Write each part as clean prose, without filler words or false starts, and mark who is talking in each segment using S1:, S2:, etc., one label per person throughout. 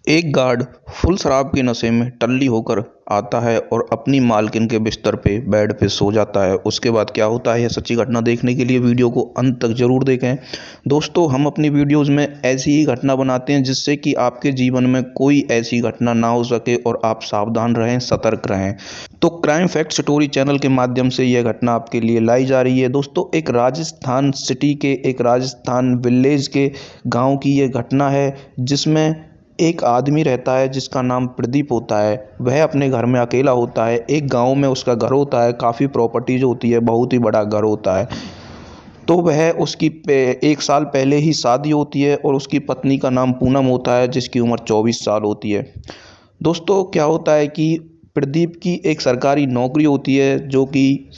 S1: एक guard full शराब के नशे में टल्ली होकर आता है और अपनी मालकिन के बिस्तर पे बेड पे सो जाता है। उसके बाद क्या होता है, यह सच्ची घटना देखने के लिए वीडियो को अंत तक जरूर देखें। दोस्तों, हम अपनी वीडियोस में ऐसी ही घटना बनाते हैं जिससे कि आपके जीवन में कोई ऐसी घटना ना हो सके और आप सावधान रहें, सतर्क रहें। तो क्राइम फैक्ट स्टोरी चैनल के माध्यम से यह घटना आपके लिए लाई जा रही है। दोस्तों, एक राजस्थान सिटी के, एक राजस्थान विलेज के गाँव की ये घटना है जिसमें एक आदमी रहता है जिसका नाम प्रदीप होता है। वह अपने घर में अकेला होता है। एक गांव में उसका घर होता है, काफ़ी प्रॉपर्टीज होती है, बहुत ही बड़ा घर होता है। तो वह उसकी 1 साल पहले ही शादी होती है और उसकी पत्नी का नाम पूनम होता है जिसकी उम्र 24 साल होती है। दोस्तों, क्या होता है कि प्रदीप की एक सरकारी नौकरी होती है जो कि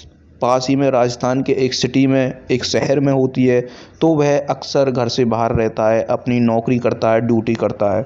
S1: पास ही में राजस्थान के एक सिटी में, एक शहर में होती है। तो वह अक्सर घर से बाहर रहता है, अपनी नौकरी करता है, ड्यूटी करता है।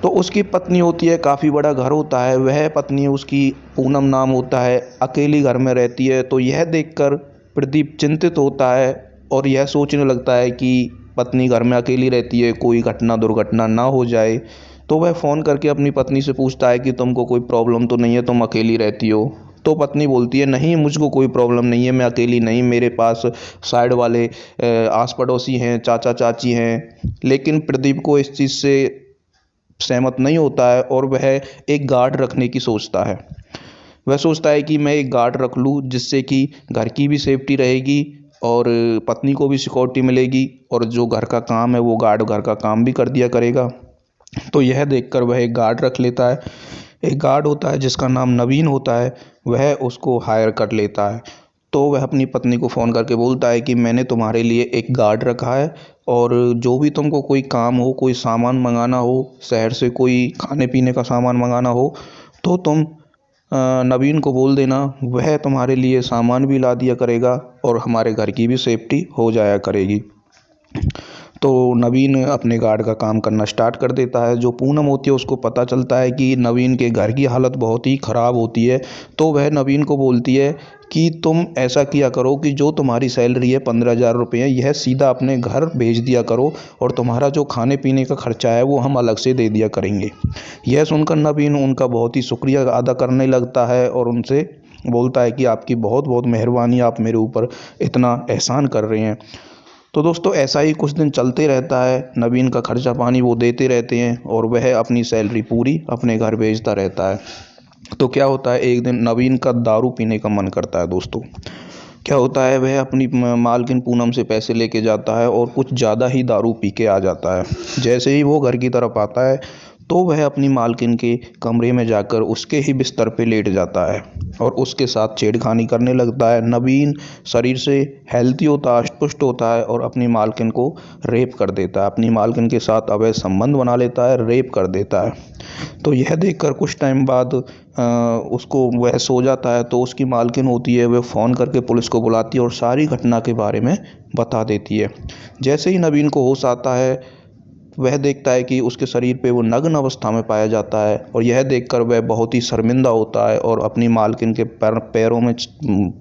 S1: तो उसकी पत्नी होती है, काफ़ी बड़ा घर होता है। वह पत्नी, उसकी पूनम नाम होता है, अकेली घर में रहती है। तो यह देखकर प्रदीप चिंतित होता है और यह सोचने लगता है कि पत्नी घर में अकेली रहती है, कोई घटना दुर्घटना ना हो जाए। तो वह फ़ोन करके अपनी पत्नी से पूछता है कि तुमको कोई प्रॉब्लम तो नहीं है, तुम अकेली रहती हो? तो पत्नी बोलती है, नहीं, मुझको कोई प्रॉब्लम नहीं है, मैं अकेली नहीं, मेरे पास साइड वाले आस पड़ोसी हैं, चाचा चाची हैं। लेकिन प्रदीप को इस चीज़ से सहमत नहीं होता है और वह एक गार्ड रखने की सोचता है। वह सोचता है कि मैं एक गार्ड रख लूँ जिससे कि घर की भी सेफ्टी रहेगी और पत्नी को भी सिक्योरिटी मिलेगी और जो घर का काम है वो गार्ड घर का काम भी कर दिया करेगा। तो यह देखकर वह एक गार्ड रख लेता है। एक गार्ड होता है जिसका नाम नवीन होता है, वह उसको हायर कर लेता है। तो वह अपनी पत्नी को फ़ोन करके बोलता है कि मैंने तुम्हारे लिए एक गार्ड रखा है और जो भी तुमको कोई काम हो, कोई सामान मंगाना हो, शहर से कोई खाने पीने का सामान मंगाना हो, तो तुम नवीन को बोल देना, वह तुम्हारे लिए सामान भी ला दिया करेगा और हमारे घर की भी सेफ्टी हो जाया करेगी। तो नवीन अपने गार्ड का काम करना स्टार्ट कर देता है। जो पूनम होती है उसको पता चलता है कि नवीन के घर की हालत बहुत ही ख़राब होती है। तो वह नवीन को बोलती है कि तुम ऐसा किया करो कि जो तुम्हारी सैलरी है 15,000 रुपये, यह सीधा अपने घर भेज दिया करो और तुम्हारा जो खाने पीने का खर्चा है वो हम अलग से दे दिया करेंगे। यह सुनकर नवीन उनका बहुत ही शुक्रिया अदा करने लगता है और उनसे बोलता है कि आपकी बहुत बहुत मेहरबानी, आप मेरे ऊपर इतना एहसान कर रहे हैं। तो दोस्तों, ऐसा ही कुछ दिन चलते रहता है। नवीन का खर्चा पानी वो देते रहते हैं और वह अपनी सैलरी पूरी अपने घर भेजता रहता है। तो क्या होता है, एक दिन नवीन का दारू पीने का मन करता है। दोस्तों, क्या होता है, वह अपनी मालकिन पूनम से पैसे लेके जाता है और कुछ ज़्यादा ही दारू पी के आ जाता है। जैसे ही वो घर की तरफ आता है तो वह अपनी मालकिन के कमरे में जाकर उसके ही बिस्तर पे लेट जाता है और उसके साथ छेड़खानी करने लगता है। नवीन शरीर से हेल्थी होता है, पुष्ट होता है और अपनी मालकिन को रेप कर देता है, अपनी मालकिन के साथ अवैध संबंध बना लेता है, रेप कर देता है। तो यह देखकर कुछ टाइम बाद उसको, वह सो जाता है तो उसकी मालकिन होती है, वह फ़ोन करके पुलिस को बुलाती है और सारी घटना के बारे में बता देती है। जैसे ही नवीन को होश आता है, वह देखता है कि उसके शरीर पे वो नग्न अवस्था में पाया जाता है और यह देखकर वह बहुत ही शर्मिंदा होता है और अपनी मालकिन के पैरों में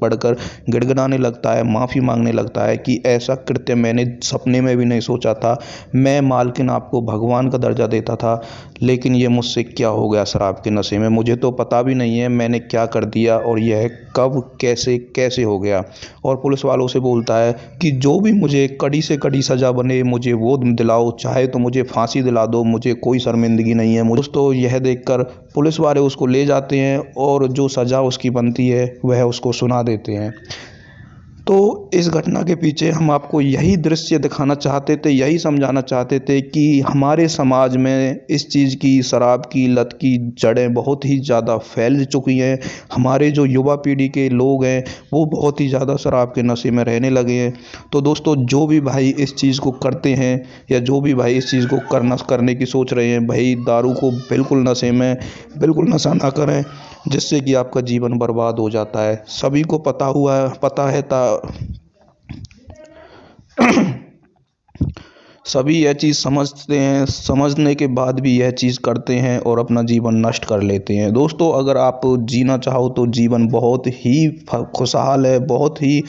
S1: पड़कर गिड़गिड़ाने लगता है, माफ़ी मांगने लगता है कि ऐसा कृत्य मैंने सपने में भी नहीं सोचा था। मैं मालकिन आपको भगवान का दर्जा देता था, लेकिन ये मुझसे क्या हो गया शराब के नशे में, मुझे तो पता भी नहीं है मैंने क्या कर दिया और यह कब कैसे कैसे हो गया। और पुलिस वालों से बोलता है कि जो भी मुझे कड़ी से कड़ी सज़ा बने मुझे वो दिलाओ, चाहे तो मुझे फांसी दिला दो, मुझे कोई शर्मिंदगी नहीं है। दोस्तों, यह देखकर पुलिस वाले उसको ले जाते हैं और जो सज़ा उसकी बनती है वह उसको सुना देते हैं। तो इस घटना के पीछे हम आपको यही दृश्य दिखाना चाहते थे, यही समझाना चाहते थे कि हमारे समाज में इस चीज़ की, शराब की लत की जड़ें बहुत ही ज़्यादा फैल चुकी हैं। हमारे जो युवा पीढ़ी के लोग हैं वो बहुत ही ज़्यादा शराब के नशे में रहने लगे हैं। तो दोस्तों, जो भी भाई इस चीज़ को करते हैं या जो भी भाई इस चीज़ को करने की सोच रहे हैं, भाई दारू को बिल्कुल नशे में बिल्कुल नशा ना करें, जिससे कि आपका जीवन बर्बाद हो जाता है। सभी को पता है सभी यह चीज़ समझते हैं, समझने के बाद भी यह चीज़ करते हैं और अपना जीवन नष्ट कर लेते हैं। दोस्तों, अगर आप जीना चाहो तो जीवन बहुत ही खुशहाल है, बहुत ही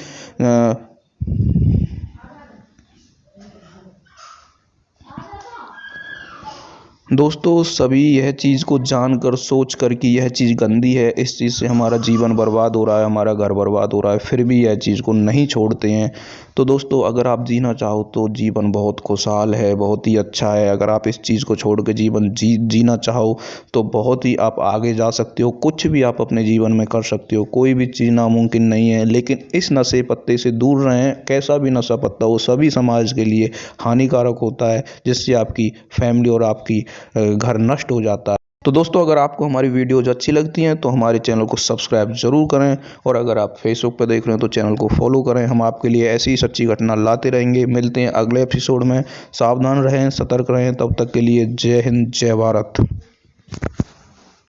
S1: दोस्तों सभी यह चीज़ को जानकर सोच कर कि यह चीज़ गंदी है, इस चीज़ से हमारा जीवन बर्बाद हो रहा है, हमारा घर बर्बाद हो रहा है, फिर भी यह चीज़ को नहीं छोड़ते हैं। तो दोस्तों अगर आप जीना चाहो तो जीवन बहुत खुशहाल है, बहुत ही अच्छा है। अगर आप इस चीज़ को छोड़ के जीवन जीना चाहो तो बहुत ही आप आगे जा सकते हो, कुछ भी आप अपने जीवन में कर सकते हो। कोई भी चीज़ नामुमकिन नहीं है, लेकिन इस नशे पत्ते से दूर रहें। कैसा भी नशा पत्ता हो सभी समाज के लिए हानिकारक होता है, जिससे आपकी फैमिली और आपकी घर नष्ट हो जाता है। तो दोस्तों अगर आपको हमारी वीडियोज अच्छी लगती हैं तो हमारे चैनल को सब्सक्राइब ज़रूर करें, और अगर आप फेसबुक पर देख रहे हैं तो चैनल को फॉलो करें। हम आपके लिए ऐसी ही सच्ची घटना लाते रहेंगे। मिलते हैं अगले एपिसोड में। सावधान रहें, सतर्क रहें। तब तक के लिए जय हिंद, जय भारत।